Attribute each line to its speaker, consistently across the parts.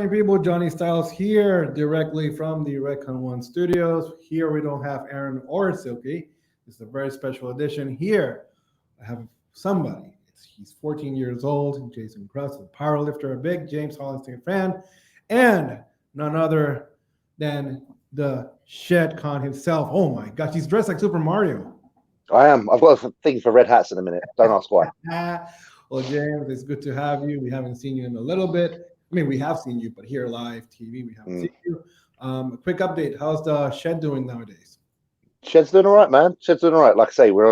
Speaker 1: morning, people. Johnny Styles here, directly from the Redcon One Studios. Here we don't have Aaron or Silky. It's a very special edition. Here I have somebody. He's 14 years old. Jason Krause, a powerlifter, a big James Hollingshead fan, and none other than the Shedcon himself. Oh my gosh, he's dressed like Super Mario.
Speaker 2: I am. I've got a thing for red hats in a minute. Don't ask why.
Speaker 1: Well, James, it's good to have you. We haven't seen you in a little bit. I mean, we have seen you, but here live TV, we haven't seen you. A quick update. How's the Shed doing nowadays?
Speaker 2: Shed's doing all right, man. Shed's doing all right. Like I say, we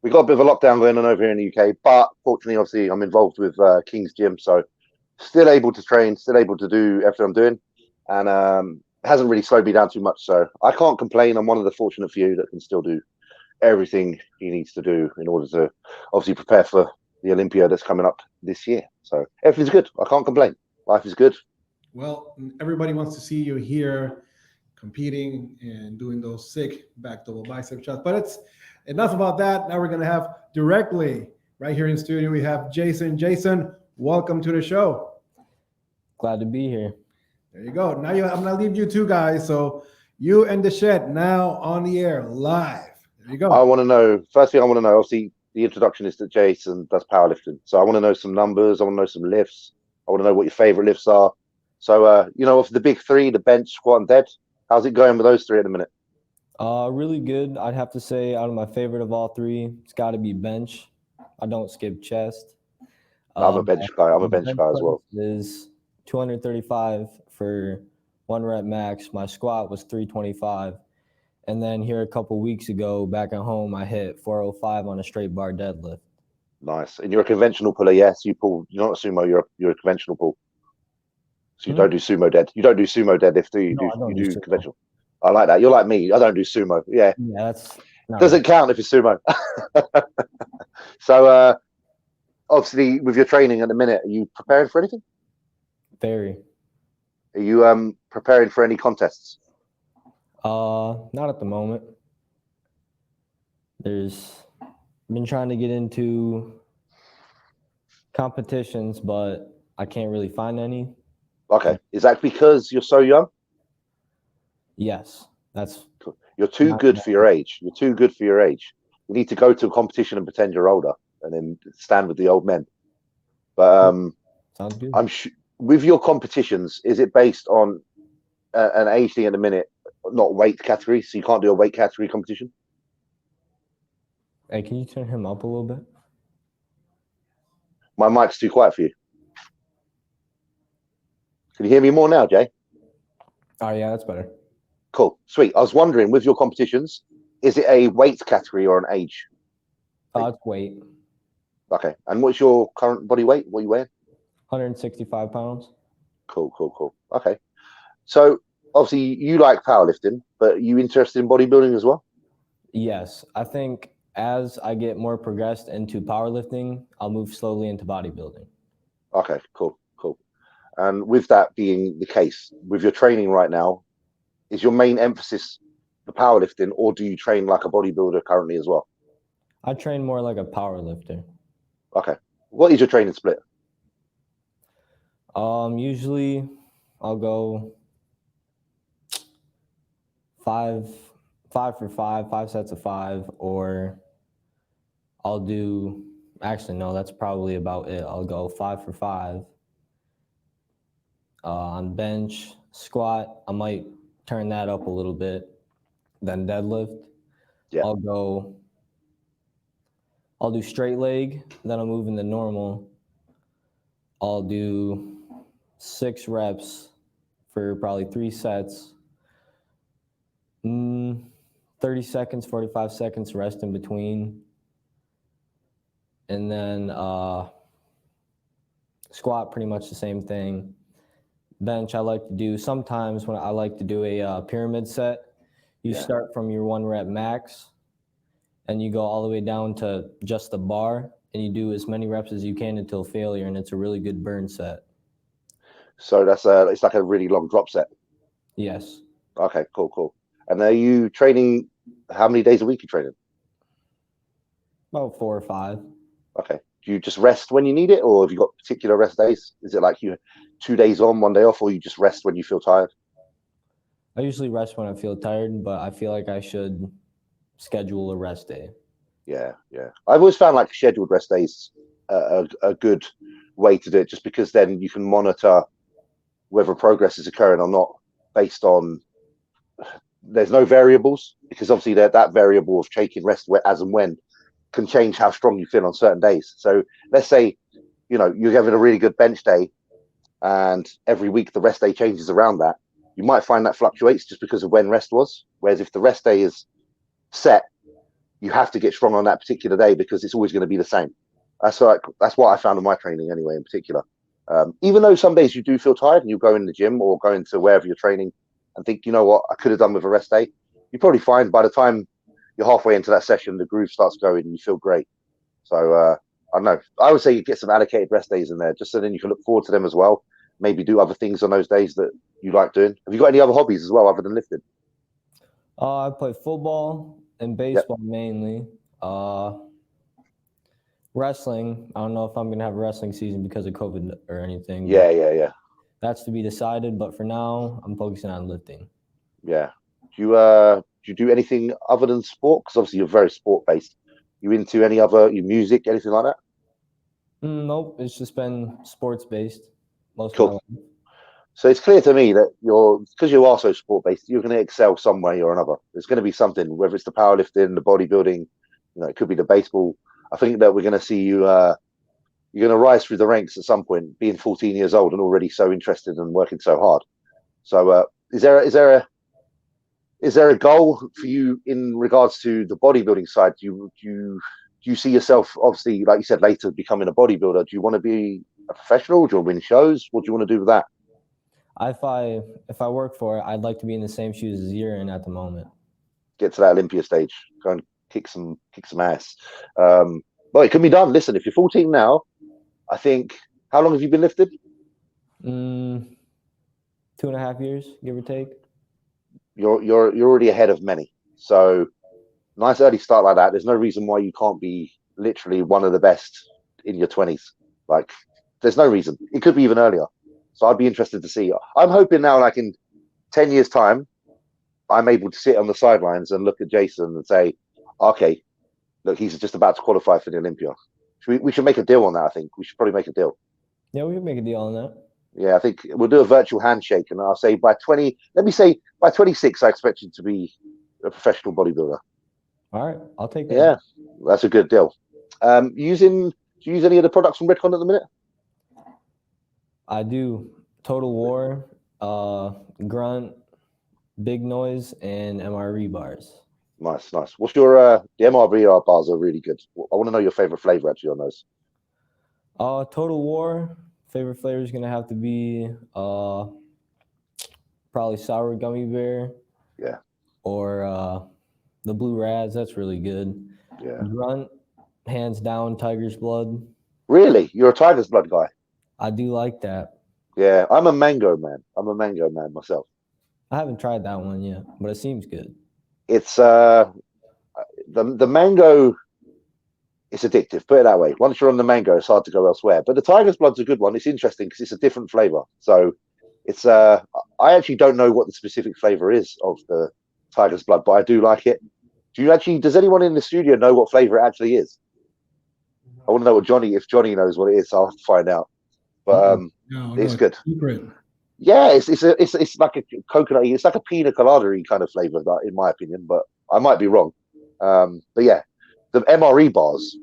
Speaker 2: got a bit of a lockdown going on over here in the UK, but fortunately, obviously, I'm involved with King's Gym, so still able to train, still able to do everything I'm doing, and it hasn't really slowed me down too much. So I can't complain. I'm one of the fortunate few that can still do everything he needs to do in order to obviously prepare for the Olympia that's coming up this year. So everything's good. I can't complain. Life is good.
Speaker 1: Well, everybody wants to see you here competing and doing those sick back double bicep shots. But it's enough about that. Now we're going to have directly right here in studio, we have Jason. Jason, welcome to the show.
Speaker 3: Glad to be here.
Speaker 1: There you go. Now I'm going to leave you two guys. So you and the Shed now on the air live. There you go.
Speaker 2: I want to know, first thing I want to know, obviously, the introduction is that Jason does powerlifting. So I want to know some numbers. I want to know some lifts. I want to know what your favorite lifts are. So, of the big three, the bench, squat, and dead, how's it going with those three at the minute?
Speaker 3: Really good. I'd have to say out of my favorite of all three, it's got to be bench. I don't skip chest.
Speaker 2: I'm a bench guy. I'm a bench guy as well.
Speaker 3: Is 235 for 1 rep max. My squat was 325. And then here a couple weeks ago, back at home, I hit 405 on a straight bar deadlift.
Speaker 2: Nice. And you're a conventional puller, yes? You're not a sumo. You're a conventional pull. So you don't do sumo dead. You don't do sumo deadlift, do you? You do conventional. I like that. You're like me. I don't do sumo. Yeah.
Speaker 3: That's
Speaker 2: doesn't count if it's sumo. So obviously, with your training at the minute, are you preparing for anything?
Speaker 3: Very.
Speaker 2: Are you preparing for any contests?
Speaker 3: Not at the moment. I've been trying to get into competitions, but I can't really find any.
Speaker 2: Okay. Is that because you're so young?
Speaker 3: Yes.
Speaker 2: You're too good for your age. You're too good for your age. You need to go to a competition and pretend you're older and then stand with the old men. But
Speaker 3: sounds good.
Speaker 2: With your competitions, is it based on an age thing at the minute, not weight category? So you can't do a weight category competition?
Speaker 3: Hey, can you turn him up a little bit?
Speaker 2: My mic's too quiet for you. Can you hear me more now, Jay?
Speaker 3: Oh, yeah, that's better.
Speaker 2: Cool. Sweet. I was wondering, with your competitions, is it a weight category or an age?
Speaker 3: It's weight.
Speaker 2: Okay. And what's your current body weight? What are you weighing?
Speaker 3: 165 pounds.
Speaker 2: Cool. Okay. So, obviously, you like powerlifting, but are you interested in bodybuilding as well?
Speaker 3: Yes. I think as I get more progressed into powerlifting, I'll move slowly into bodybuilding.
Speaker 2: Okay, cool. And with that being the case, with your training right now, is your main emphasis the powerlifting, or do you train like a bodybuilder currently as well?
Speaker 3: I train more like a powerlifter.
Speaker 2: Okay. What is your training split?
Speaker 3: Usually I'll go 5 for 5 sets of 5, or I'll do, actually, no, that's probably about it. I'll go 5 for 5. On bench, squat, I might turn that up a little bit. Then deadlift,
Speaker 2: yeah.
Speaker 3: I'll do straight leg, then I'll move into normal. I'll do 6 reps for probably 3 sets. 30 seconds, 45 seconds rest in between. And then squat, pretty much the same thing. Bench, I like to do sometimes when I like to do a pyramid set. You start from your 1 rep max and you go all the way down to just the bar, and you do as many reps as you can until failure, and it's a really good burn set.
Speaker 2: So it's like a really long drop set.
Speaker 3: Yes.
Speaker 2: Okay, cool. And are you training, how many days a week are you training?
Speaker 3: About 4 or 5.
Speaker 2: Okay. Do you just rest when you need it, or have you got particular rest days? Is it like you 2 days on, 1 day off, or you just rest when you feel tired?
Speaker 3: I usually rest when I feel tired, but I feel like I should schedule a rest day.
Speaker 2: Yeah, yeah. I've always found like scheduled rest days a good way to do it, just because then you can monitor whether progress is occurring or not based on there's no variables, because obviously that variable of taking rest as and when can change how strong you feel on certain days. So let's say you're having a really good bench day, and every week the rest day changes around that. You might find that fluctuates just because of when rest was. Whereas if the rest day is set, you have to get strong on that particular day because it's always going to be the same. That's what I found in my training anyway, in particular. Even though some days you do feel tired and you go in the gym or go into wherever you're training and think, you know what, I could have done with a rest day, you probably find by the time you're halfway into that session, the groove starts going and you feel great. So I don't know. I would say you get some allocated rest days in there, just so then you can look forward to them as well. Maybe do other things on those days that you like doing. Have you got any other hobbies as well other than lifting?
Speaker 3: I play football and baseball mainly. Wrestling, I don't know if I'm going to have a wrestling season because of COVID or anything.
Speaker 2: Yeah.
Speaker 3: That's to be decided, but for now, I'm focusing on lifting.
Speaker 2: Yeah. Do you do anything other than sport? Because obviously you're very sport based. You into any other music, anything like that?
Speaker 3: Nope, it's just been sports based most of my
Speaker 2: Cool.
Speaker 3: life.
Speaker 2: So it's clear to me that because you are so sport based, you're going to excel some way or another. There's going to be something, whether it's the powerlifting, the bodybuilding, it could be the baseball. I think that we're going to see you. You're going to rise through the ranks at some point, being 14 years old and already so interested and working so hard. So, is there a goal for you in regards to the bodybuilding side? Do you see yourself, obviously, like you said, later becoming a bodybuilder? Do you want to be a professional? Do you want to win shows? What do you want to do with that?
Speaker 3: If I work for it, I'd like to be in the same shoes as you're in at the moment.
Speaker 2: Get to that Olympia stage, go and kick some ass. But it can be done. Listen, if you're 14 now, I think, how long have you been lifted?
Speaker 3: 2.5 years, give or take.
Speaker 2: You're already ahead of many. So nice early start like that. There's no reason why you can't be literally one of the best in your 20s. Like, there's no reason. It could be even earlier. So I'd be interested to see. I'm hoping now, like in 10 years' time, I'm able to sit on the sidelines and look at Jason and say, okay, look, he's just about to qualify for the Olympia. We should make a deal on that, I think. We should probably make a deal.
Speaker 3: Yeah, we can make a deal on that.
Speaker 2: Yeah, I think we'll do a virtual handshake, and I'll say by 26, I expect you to be a professional bodybuilder.
Speaker 3: All right, I'll take that.
Speaker 2: Yeah, that's a good deal. Do you use any of the products from Redcon at the minute?
Speaker 3: I do. Total War, Grunt, Big Noise, and MRE bars.
Speaker 2: Nice. What's your the MRVR bars are really good. I want to know your favorite flavor actually on those.
Speaker 3: Total War, favorite flavor is gonna have to be probably sour gummy bear.
Speaker 2: Yeah.
Speaker 3: Or the blue Raz, that's really good.
Speaker 2: Yeah.
Speaker 3: Grunt, hands down, Tiger's Blood.
Speaker 2: Really? You're a Tiger's Blood guy?
Speaker 3: I do like that.
Speaker 2: Yeah, I'm a mango man. I'm a mango man myself.
Speaker 3: I haven't tried that one yet, but it seems good.
Speaker 2: It's the mango. It's addictive. Put it that way. Once you're on the mango, it's hard to go elsewhere. But the Tiger's Blood's a good one. It's interesting because it's a different flavor. So it's I actually don't know what the specific flavor is of the Tiger's Blood, but I do like it. Does anyone in the studio know what flavor it actually is? I want to know if Johnny knows what it is. I'll have to find out. But it's good.
Speaker 1: Secret.
Speaker 2: Yeah, it's like a coconut. It's like a pina colada kind of flavor, in my opinion. But I might be wrong. But yeah, the MRE bars.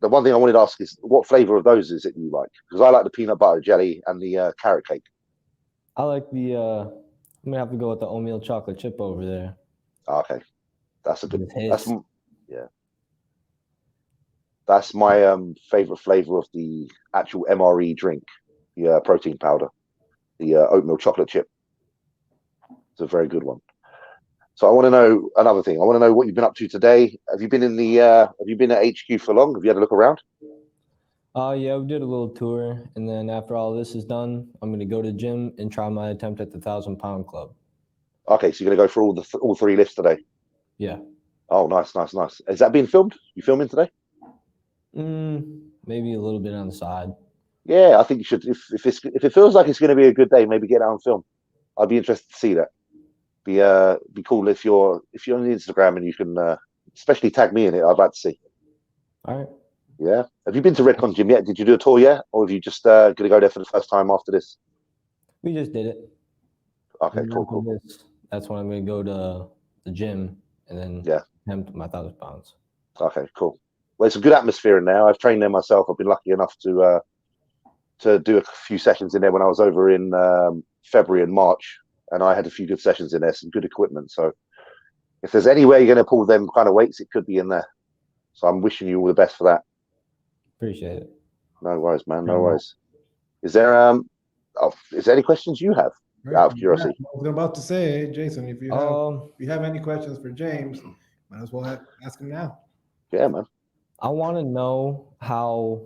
Speaker 2: The one thing I wanted to ask is, what flavor of those is it you like? Because I like the peanut butter jelly and the carrot cake.
Speaker 3: I like the. I'm gonna have to go with the oatmeal chocolate chip over there.
Speaker 2: Okay, that's a good.
Speaker 3: Yeah.
Speaker 2: That's my favorite flavor of the actual MRE drink, the protein powder, the oatmeal chocolate chip. It's a very good one. So I want to know another thing. I want to know what you've been up to today. Have you been at HQ for long? Have you had a look around?
Speaker 3: Yeah, we did a little tour, and then after all this is done, I'm gonna go to the gym and try my attempt at the 1,000-pound club.
Speaker 2: Okay, so you're gonna go for all 3 lifts today?
Speaker 3: Yeah.
Speaker 2: Oh, nice. Is that being filmed? You filming today?
Speaker 3: maybe a little bit on the side.
Speaker 2: Yeah, I think you should. If it feels like it's going to be a good day, maybe get out on film. I'd be interested to see that. Be cool if you're on Instagram and you can especially tag me in it. I'd like to see.
Speaker 3: All right.
Speaker 2: Yeah. Have you been to Redcon Gym yet? Did you do a tour yet, or have you just going to go there for the first time after this?
Speaker 3: We just did it.
Speaker 2: Okay,
Speaker 3: And
Speaker 2: cool,
Speaker 3: after
Speaker 2: cool.
Speaker 3: this, that's when I'm going to go to the gym and then
Speaker 2: Yeah.
Speaker 3: attempt my 1,000 pounds.
Speaker 2: Okay, cool. Well, it's a good atmosphere in there. I've trained there myself. I've been lucky enough to do a few sessions in there when I was over in February and March, and I had a few good sessions in there, some good equipment. So if there's any way you're going to pull them kind of weights, it could be in there. So I'm wishing you all the best for that.
Speaker 3: Appreciate it.
Speaker 2: No worries, man. No worries. Is there any questions you have
Speaker 1: Right.
Speaker 2: out of curiosity?
Speaker 1: I was about to say, Jason, if you have any questions for James, might as well ask him now.
Speaker 2: Yeah, man.
Speaker 3: I want to know how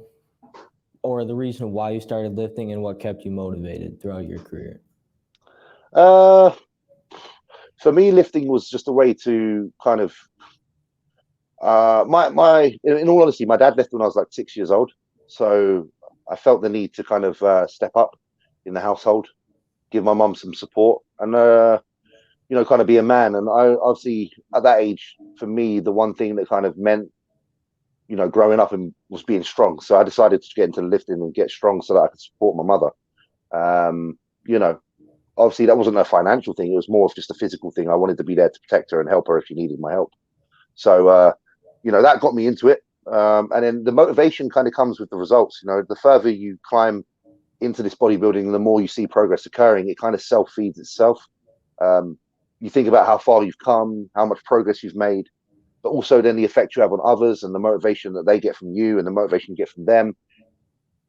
Speaker 3: or the reason why you started lifting and what kept you motivated throughout your career.
Speaker 2: For me, lifting was just a way to kind of in all honesty, my dad left when I was like 6 years old, so I felt the need to kind of step up in the household, give my mum some support, and kind of be a man. And I obviously at that age, for me, the one thing that kind of meant growing up and was being strong. So I decided to get into lifting and get strong so that I could support my mother. Obviously that wasn't a financial thing. It was more of just a physical thing. I wanted to be there to protect her and help her if she needed my help. So, that got me into it. And then the motivation kind of comes with the results. The further you climb into this bodybuilding, the more you see progress occurring. It kind of self-feeds itself. You think about how far you've come, how much progress you've made, but also then the effect you have on others and the motivation that they get from you and the motivation you get from them.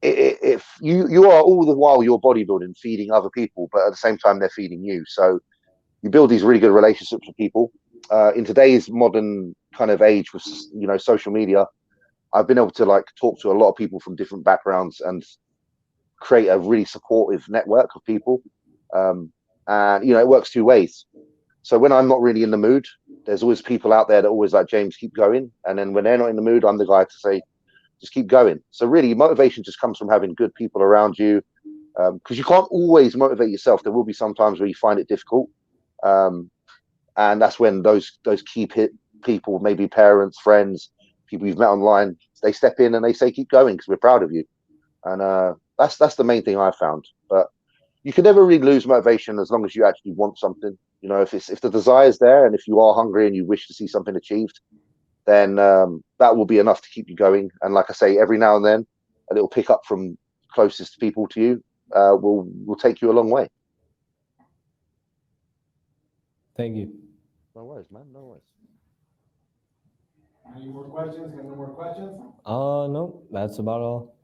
Speaker 2: If you are all the while you're bodybuilding, feeding other people, but at the same time they're feeding you. So you build these really good relationships with people. In today's modern kind of age with social media, I've been able to talk to a lot of people from different backgrounds and create a really supportive network of people. And it works two ways. So when I'm not really in the mood, there's always people out there that always like, James, keep going. And then when they're not in the mood, I'm the guy to say, just keep going. So really motivation just comes from having good people around you, because you can't always motivate yourself. There will be some times where you find it difficult. And that's when those key people, maybe parents, friends, people you've met online, they step in and they say, keep going because we're proud of you. And that's the main thing I found. But you can never really lose motivation as long as you actually want something. If the desire is there and if you are hungry and you wish to see something achieved, then that will be enough to keep you going. And like I say, every now and then, a little pick up from closest people to you will take you a long way.
Speaker 3: Thank you.
Speaker 2: No worries, man. No worries.
Speaker 1: Any more questions? Got no more questions?
Speaker 3: No, that's about all.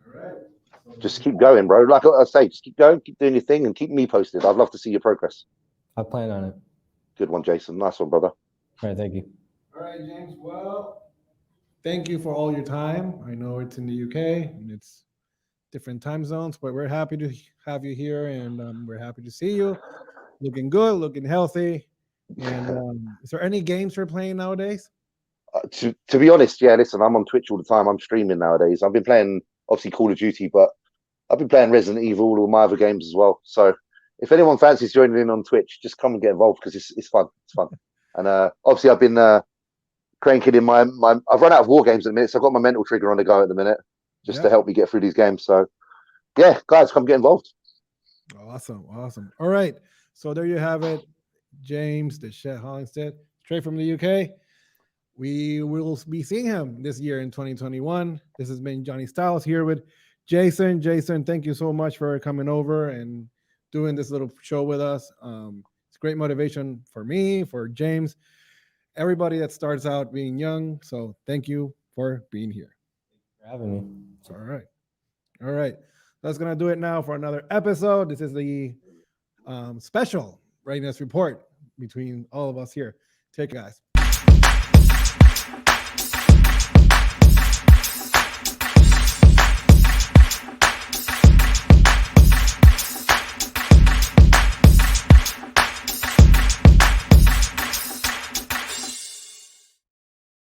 Speaker 1: All right.
Speaker 2: Just keep going, bro. Like I say, just keep going, keep doing your thing, and keep me posted. I'd love to see your progress.
Speaker 3: I plan on it.
Speaker 2: Good one, Jason. Nice one, brother.
Speaker 3: All right, thank you.
Speaker 1: All right, James. Well, thank you for all your time. I know it's in the UK and it's different time zones, but we're happy to have you here, and we're happy to see you. Looking good, looking healthy. And is there any games you're playing nowadays?
Speaker 2: To be honest, yeah, listen, I'm on Twitch all the time. I'm streaming nowadays. I've been playing, obviously, Call of Duty, but I've been playing Resident Evil, all my other games as well. So if anyone fancies joining in on Twitch, just come and get involved because it's fun. It's fun. And obviously, I've been cranking in my. I've run out of war games at the minute, so I've got my mental trigger on the go at the minute just to help me get through these games. So yeah, guys, come get involved.
Speaker 1: Awesome. All right. So there you have it. James, the Chef Hollingshead, straight from the UK. We will be seeing him this year in 2021. This has been Johnny Styles here with Jason. Jason, thank you so much for coming over and doing this little show with us. It's great motivation for me, for James, everybody that starts out being young. So thank you for being here.
Speaker 3: Thanks for having me.
Speaker 1: All right. That's going to do it now for another episode. This is the special readiness report between all of us here. Take care, guys.